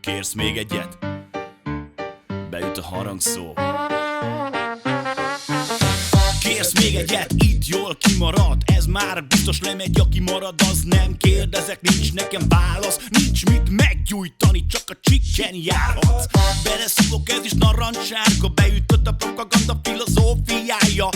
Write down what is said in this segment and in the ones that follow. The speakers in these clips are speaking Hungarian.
Kérsz még egyet? Beüt a harangszó. Kérsz még egyet? Itt jól kimarad. Ez már biztos lemegy, aki marad, az nem kérdezek. Nincs nekem válasz, nincs mit meggyújtani, csak a csikken járhatsz. Beleszívok, ez is narancssárga, beütött a propaganda filozófiája.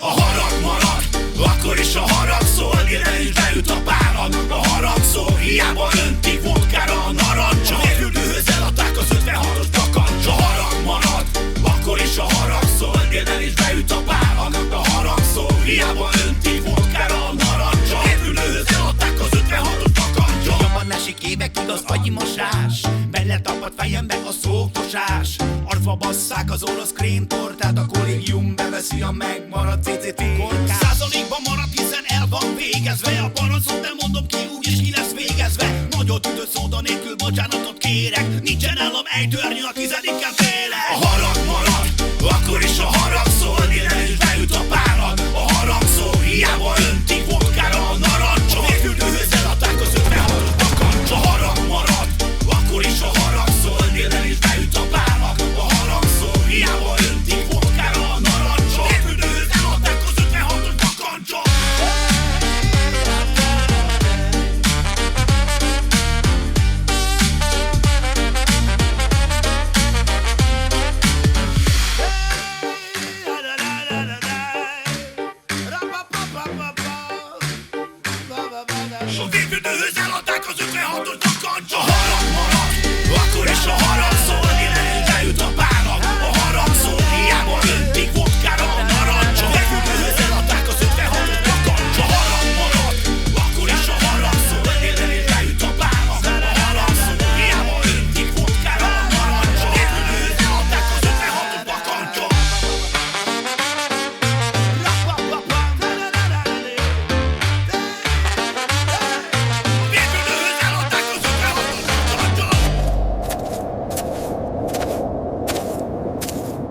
A harag marad, akkor is a harag szól. Innen is beüt a páran, a harag szól. Hiába öntik vodkára a narancsot. A fürdőhöz eladták az 56-os bakancs. A harag marad, akkor is a harag szól. Innen is beüt a páran, a harag szól. Hiába öntik vodkára a narancsot. A fürdőhöz eladták az 56-os bakancsot. Jobban esik évekig az agyimosás, beletapad fejembe a szófosás. Arcba basszák az orosz krémtortát, a kollégium beveszi a megmaradt CCT korkát. Százalékban marad, hiszen el van végezve. A parancsot nem mondom ki, úgyis ki lesz végezve. Nagyot ütött szóda nélkül